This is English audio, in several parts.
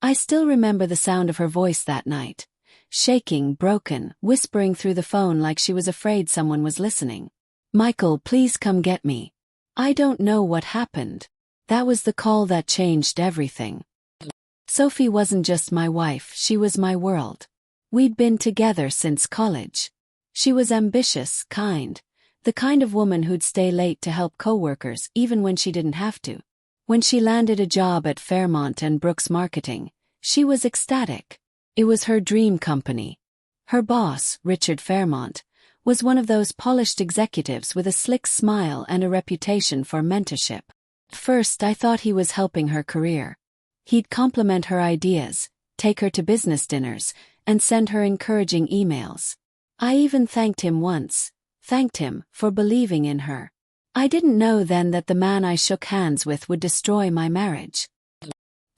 I still remember the sound of her voice that night. Shaking, broken, whispering through the phone like she was afraid someone was listening. "Michael, please come get me. I don't know what happened." That was the call that changed everything. Sophie wasn't just my wife, she was my world. We'd been together since college. She was ambitious, kind, the kind of woman who'd stay late to help coworkers even when she didn't have to. When she landed a job at Fairmont and Brooks Marketing, she was ecstatic. It was her dream company. Her boss, Richard Fairmont, was one of those polished executives with a slick smile and a reputation for mentorship. At first I thought he was helping her career. He'd compliment her ideas, take her to business dinners, and send her encouraging emails. I even thanked him once, thanked him for believing in her. I didn't know then that the man I shook hands with would destroy my marriage.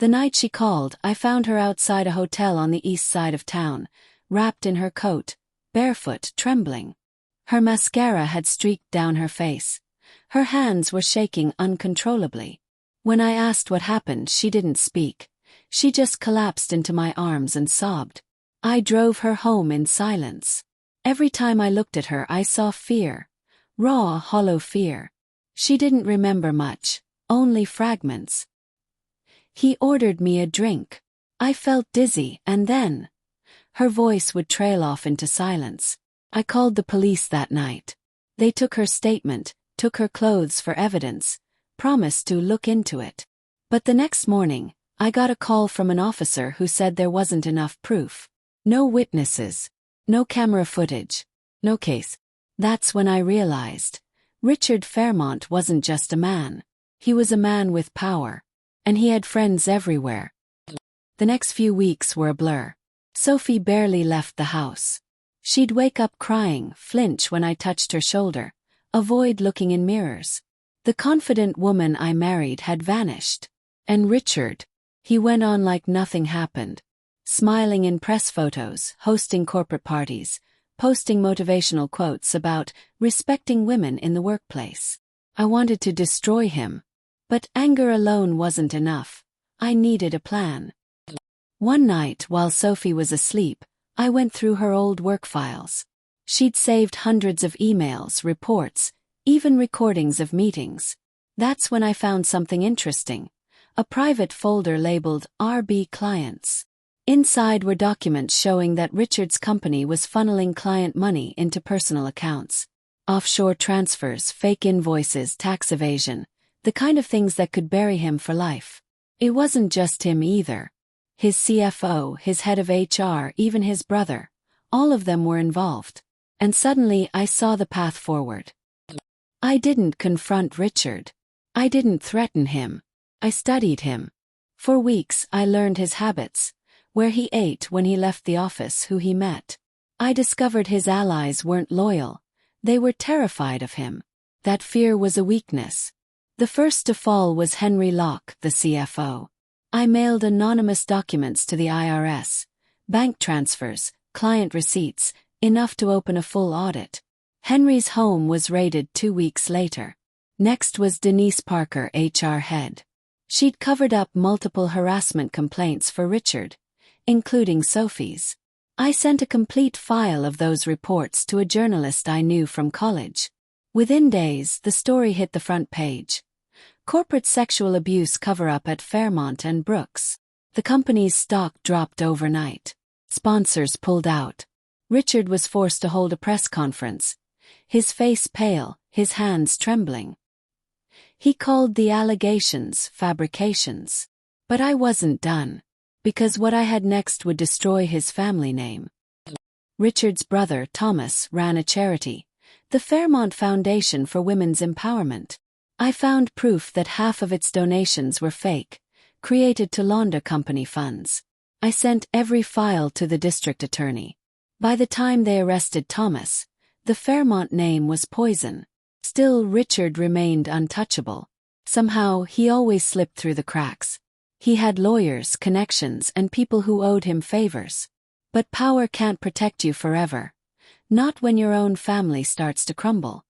The night she called, I found her outside a hotel on the east side of town, wrapped in her coat, barefoot, trembling. Her mascara had streaked down her face. Her hands were shaking uncontrollably. When I asked what happened, she didn't speak. She just collapsed into my arms and sobbed. I drove her home in silence. Every time I looked at her, I saw fear. Raw, hollow fear. She didn't remember much, only fragments. He ordered me a drink. I felt dizzy, and then her voice would trail off into silence. I called the police that night. They took her statement, took her clothes for evidence, promised to look into it. But the next morning, I got a call from an officer who said there wasn't enough proof. No witnesses, no camera footage, no case. That's when I realized Richard Fairmont wasn't just a man. He was a man with power. And he had friends everywhere. The next few weeks were a blur. Sophie barely left the house. She'd wake up crying, flinch when I touched her shoulder, avoid looking in mirrors. The confident woman I married had vanished. And Richard, he went on like nothing happened. Smiling in press photos, hosting corporate parties, posting motivational quotes about respecting women in the workplace. I wanted to destroy him. But anger alone wasn't enough. I needed a plan. One night, while Sophie was asleep, I went through her old work files. She'd saved hundreds of emails, reports, even recordings of meetings. That's when I found something interesting. A private folder labeled RB Clients. Inside were documents showing that Richard's company was funneling client money into personal accounts. Offshore transfers, fake invoices, tax evasion. The kind of things that could bury him for life. It wasn't just him either. His CFO, his head of HR, even his brother. All of them were involved. And suddenly I saw the path forward. I didn't confront Richard. I didn't threaten him. I studied him. For weeks I learned his habits, where he ate when he left the office, who he met. I discovered his allies weren't loyal. They were terrified of him. That fear was a weakness. The first to fall was Henry Locke, the CFO. I mailed anonymous documents to the IRS, bank transfers, client receipts, enough to open a full audit. Henry's home was raided 2 weeks later. Next was Denise Parker, HR head. She'd covered up multiple harassment complaints for Richard, including Sophie's. I sent a complete file of those reports to a journalist I knew from college. Within days, the story hit the front page. Corporate sexual abuse cover-up at Fairmont and Brooks. The company's stock dropped overnight. Sponsors pulled out. Richard was forced to hold a press conference. His face pale, his hands trembling. He called the allegations fabrications. But I wasn't done. Because what I had next would destroy his family name. Richard's brother, Thomas, ran a charity, the Fairmont Foundation for Women's Empowerment. I found proof that half of its donations were fake, created to launder company funds. I sent every file to the district attorney. By the time they arrested Thomas, the Fairmont name was poison. Still, Richard remained untouchable. Somehow, he always slipped through the cracks. He had lawyers, connections, and people who owed him favors. But power can't protect you forever. Not when your own family starts to crumble.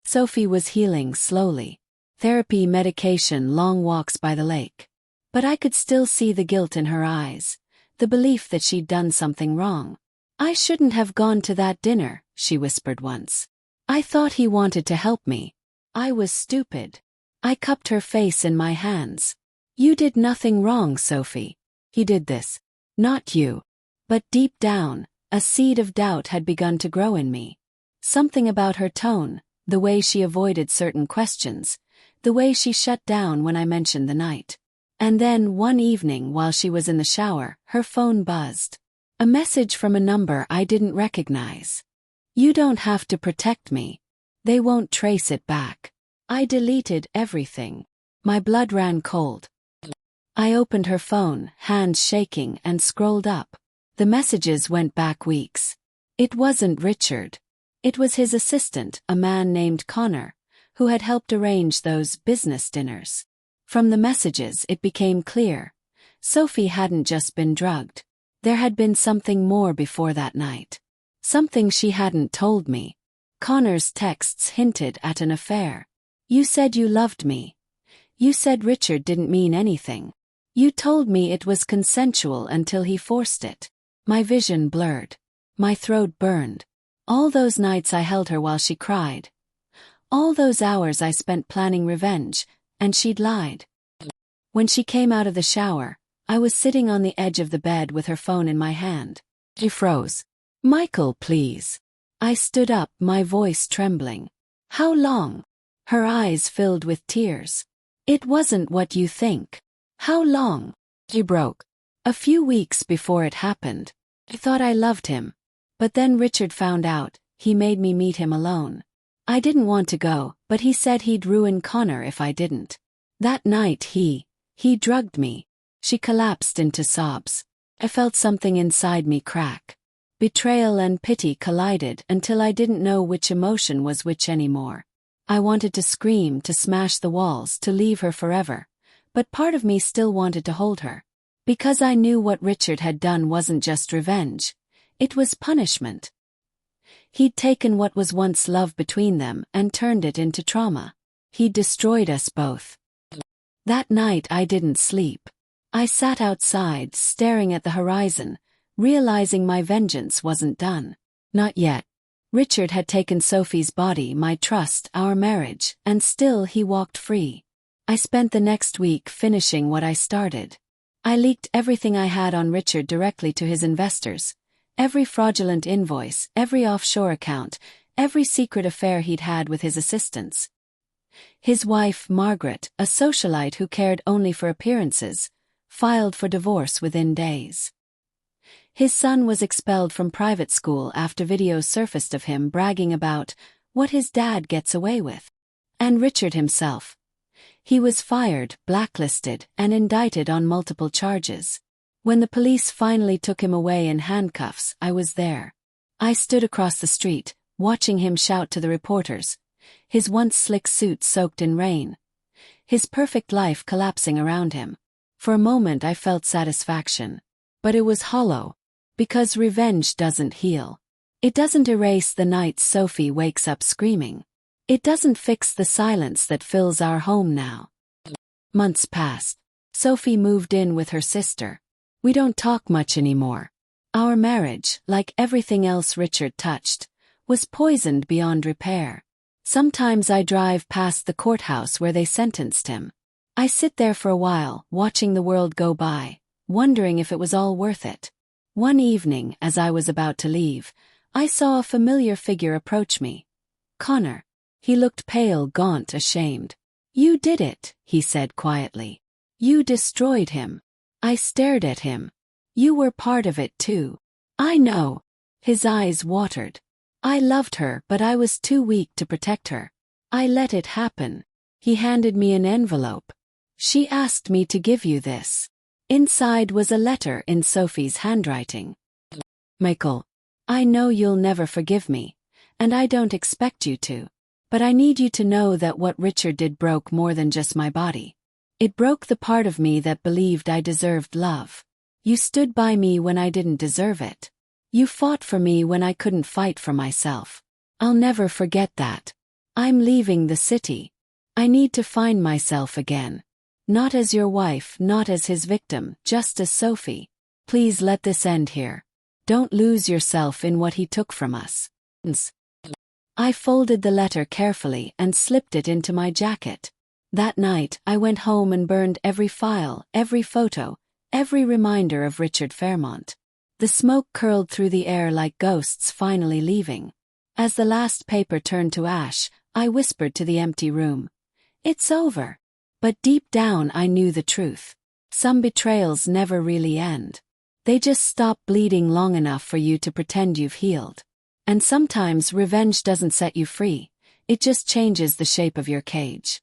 Sophie was healing slowly. Therapy, medication, long walks by the lake. But I could still see the guilt in her eyes, the belief that she'd done something wrong. "I shouldn't have gone to that dinner," she whispered once. "I thought he wanted to help me. I was stupid." I cupped her face in my hands. "You did nothing wrong, Sophie. He did this. Not you." But deep down, a seed of doubt had begun to grow in me. Something about her tone, the way she avoided certain questions, the way she shut down when I mentioned the night. And then, one evening while she was in the shower, her phone buzzed. A message from a number I didn't recognize. "You don't have to protect me. They won't trace it back." I deleted everything. My blood ran cold. I opened her phone, hands shaking, and scrolled up. The messages went back weeks. It wasn't Richard. It was his assistant, a man named Connor, who had helped arrange those business dinners. From the messages it became clear. Sophie hadn't just been drugged. There had been something more before that night. Something she hadn't told me. Connor's texts hinted at an affair. "You said you loved me. You said Richard didn't mean anything. You told me it was consensual until he forced it." My vision blurred. My throat burned. All those nights I held her while she cried. All those hours I spent planning revenge, and she'd lied. When she came out of the shower, I was sitting on the edge of the bed with her phone in my hand. She froze. "Michael, please." I stood up, my voice trembling. "How long?" Her eyes filled with tears. "It wasn't what you think." "How long?" She broke. "A few weeks before it happened. I thought I loved him. But then Richard found out. He made me meet him alone. I didn't want to go, but he said he'd ruin Connor if I didn't. That night he drugged me." She collapsed into sobs. I felt something inside me crack. Betrayal and pity collided until I didn't know which emotion was which anymore. I wanted to scream, to smash the walls, to leave her forever. But part of me still wanted to hold her. Because I knew what Richard had done wasn't just revenge. It was punishment. He'd taken what was once love between them and turned it into trauma. He'd destroyed us both. That night I didn't sleep. I sat outside, staring at the horizon, realizing my vengeance wasn't done. Not yet. Richard had taken Sophie's body, my trust, our marriage, and still he walked free. I spent the next week finishing what I started. I leaked everything I had on Richard directly to his investors. Every fraudulent invoice, every offshore account, every secret affair he'd had with his assistants. His wife, Margaret, a socialite who cared only for appearances, filed for divorce within days. His son was expelled from private school after videos surfaced of him bragging about what his dad gets away with. And Richard himself. He was fired, blacklisted, and indicted on multiple charges. When the police finally took him away in handcuffs, I was there. I stood across the street, watching him shout to the reporters, his once slick suit soaked in rain, his perfect life collapsing around him. For a moment I felt satisfaction. But it was hollow. Because revenge doesn't heal. It doesn't erase the nights Sophie wakes up screaming. It doesn't fix the silence that fills our home now. Months passed. Sophie moved in with her sister. We don't talk much anymore. Our marriage, like everything else Richard touched, was poisoned beyond repair. Sometimes I drive past the courthouse where they sentenced him. I sit there for a while, watching the world go by, wondering if it was all worth it. One evening, as I was about to leave, I saw a familiar figure approach me. Connor. He looked pale, gaunt, ashamed. "You did it," he said quietly. "You destroyed him." I stared at him. "You were part of it too." "I know." His eyes watered. "I loved her, but I was too weak to protect her. I let it happen." He handed me an envelope. "She asked me to give you this." Inside was a letter in Sophie's handwriting. "Michael, I know you'll never forgive me, and I don't expect you to. But I need you to know that what Richard did broke more than just my body. It broke the part of me that believed I deserved love. You stood by me when I didn't deserve it. You fought for me when I couldn't fight for myself. I'll never forget that. I'm leaving the city. I need to find myself again. Not as your wife, not as his victim, just as Sophie. Please let this end here. Don't lose yourself in what he took from us. I folded the letter carefully and slipped it into my jacket. That night, I went home and burned every file, every photo, every reminder of Richard Fairmont. The smoke curled through the air like ghosts finally leaving. As the last paper turned to ash, I whispered to the empty room, "It's over." But deep down I knew the truth. Some betrayals never really end. They just stop bleeding long enough for you to pretend you've healed. And sometimes revenge doesn't set you free, it just changes the shape of your cage.